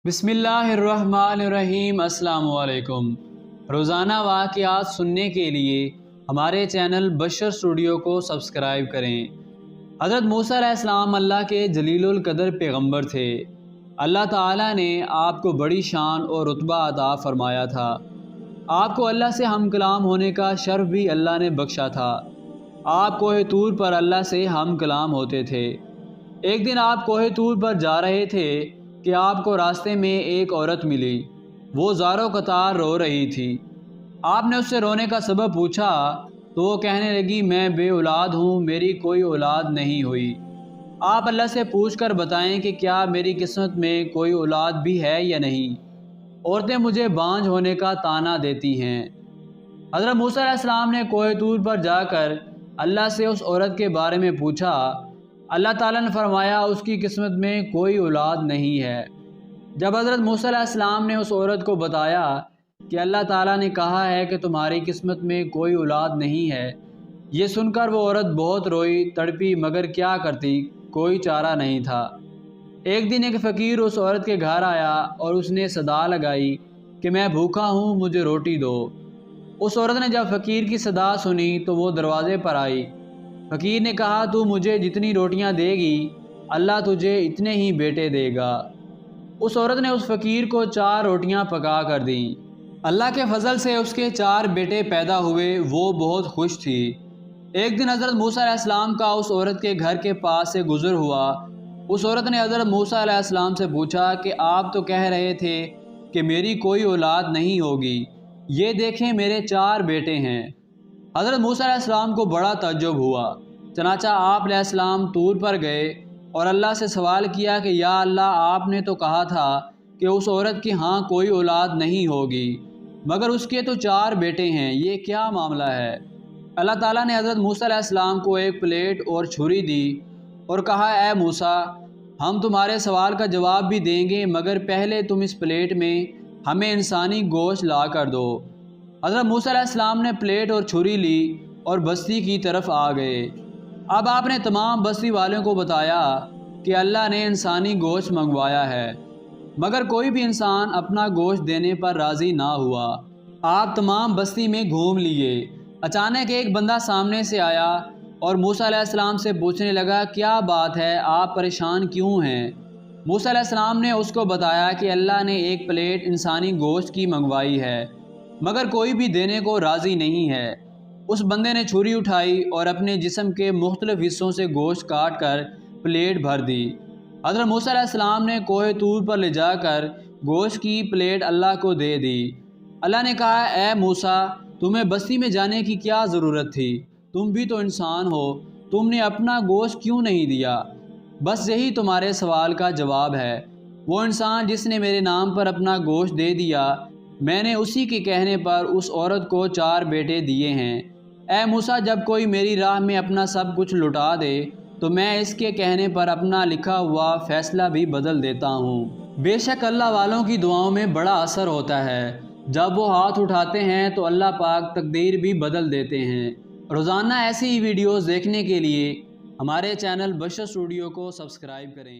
بسم اللہ الرحمن الرحیم۔ السلام علیکم۔ روزانہ واقعات سننے کے لیے ہمارے چینل بشر اسٹوڈیو کو سبسکرائب کریں۔ حضرت موسیٰ علیہ السلام اللہ کے جلیل القدر پیغمبر تھے۔ اللہ تعالیٰ نے آپ کو بڑی شان اور رتبہ عطا فرمایا تھا۔ آپ کو اللہ سے ہم کلام ہونے کا شرف بھی اللہ نے بخشا تھا۔ آپ کوہ طور پر اللہ سے ہم کلام ہوتے تھے۔ ایک دن آپ کوہ طور پر جا رہے تھے کہ آپ کو راستے میں ایک عورت ملی۔ وہ زاروں قطار رو رہی تھی۔ آپ نے اس سے رونے کا سبب پوچھا تو وہ کہنے لگی، میں بے اولاد ہوں، میری کوئی اولاد نہیں ہوئی۔ آپ اللہ سے پوچھ کر بتائیں کہ کیا میری قسمت میں کوئی اولاد بھی ہے یا نہیں۔ عورتیں مجھے بانجھ ہونے کا طعنہ دیتی ہیں۔ حضرت موسیٰ علیہ السلام نے کوہ طور پر جا کر اللہ سے اس عورت کے بارے میں پوچھا۔ اللہ تعالیٰ نے فرمایا، اس کی قسمت میں کوئی اولاد نہیں ہے۔ جب حضرت موسیٰ علیہ السلام نے اس عورت کو بتایا کہ اللہ تعالیٰ نے کہا ہے کہ تمہاری قسمت میں کوئی اولاد نہیں ہے، یہ سن کر وہ عورت بہت روئی تڑپی، مگر کیا کرتی، کوئی چارہ نہیں تھا۔ ایک دن ایک فقیر اس عورت کے گھر آیا اور اس نے صدا لگائی کہ میں بھوکا ہوں، مجھے روٹی دو۔ اس عورت نے جب فقیر کی صدا سنی تو وہ دروازے پر آئی۔ فقیر نے کہا، تو مجھے جتنی روٹیاں دے گی اللہ تجھے اتنے ہی بیٹے دے گا۔ اس عورت نے اس فقیر کو 4 روٹیاں پکا کر دیں۔ اللہ کے فضل سے اس کے 4 بیٹے پیدا ہوئے، وہ بہت خوش تھی۔ ایک دن حضرت موسیٰ علیہ السلام کا اس عورت کے گھر کے پاس سے گزر ہوا۔ اس عورت نے حضرت موسیٰ علیہ السلام سے پوچھا کہ آپ تو کہہ رہے تھے کہ میری کوئی اولاد نہیں ہوگی، یہ دیکھیں میرے 4 بیٹے ہیں۔ حضرت موسیٰ علیہ السلام کو بڑا تعجب ہوا۔ چنانچہ آپ علیہ السلام طور پر گئے اور اللہ سے سوال کیا کہ یا اللہ، آپ نے تو کہا تھا کہ اس عورت کی ہاں کوئی اولاد نہیں ہوگی، مگر اس کے تو 4 بیٹے ہیں، یہ کیا معاملہ ہے؟ اللہ تعالیٰ نے حضرت موسیٰ علیہ السلام کو ایک پلیٹ اور چھری دی اور کہا، اے موسیٰ، ہم تمہارے سوال کا جواب بھی دیں گے، مگر پہلے تم اس پلیٹ میں ہمیں انسانی گوشت لا کر دو۔ حضرت موسیٰ علیہ السلام نے پلیٹ اور چھری لی اور بستی کی طرف آ گئے۔ اب آپ نے تمام بستی والوں کو بتایا کہ اللہ نے انسانی گوشت منگوایا ہے، مگر کوئی بھی انسان اپنا گوشت دینے پر راضی نہ ہوا۔ آپ تمام بستی میں گھوم لیے۔ اچانک ایک بندہ سامنے سے آیا اور موسیٰ علیہ السلام سے پوچھنے لگا، کیا بات ہے، آپ پریشان کیوں ہیں؟ موسیٰ علیہ السلام نے اس کو بتایا کہ اللہ نے ایک پلیٹ انسانی گوشت کی منگوائی ہے، مگر کوئی بھی دینے کو راضی نہیں ہے۔ اس بندے نے چھری اٹھائی اور اپنے جسم کے مختلف حصوں سے گوشت کاٹ کر پلیٹ بھر دی۔ حضرت موسیٰ علیہ السلام نے کوہ طور پر لے جا کر گوشت کی پلیٹ اللہ کو دے دی۔ اللہ نے کہا، اے موسیٰ، تمہیں بستی میں جانے کی کیا ضرورت تھی؟ تم بھی تو انسان ہو، تم نے اپنا گوشت کیوں نہیں دیا؟ بس یہی تمہارے سوال کا جواب ہے۔ وہ انسان جس نے میرے نام پر اپنا گوشت دے دیا، میں نے اسی کے کہنے پر اس عورت کو 4 بیٹے دیے ہیں۔ اے موسیٰ، جب کوئی میری راہ میں اپنا سب کچھ لٹا دے تو میں اس کے کہنے پر اپنا لکھا ہوا فیصلہ بھی بدل دیتا ہوں۔ بے شک اللہ والوں کی دعاؤں میں بڑا اثر ہوتا ہے۔ جب وہ ہاتھ اٹھاتے ہیں تو اللہ پاک تقدیر بھی بدل دیتے ہیں۔ روزانہ ایسی ہی ویڈیوز دیکھنے کے لیے ہمارے چینل بشر اسٹوڈیو کو سبسکرائب کریں۔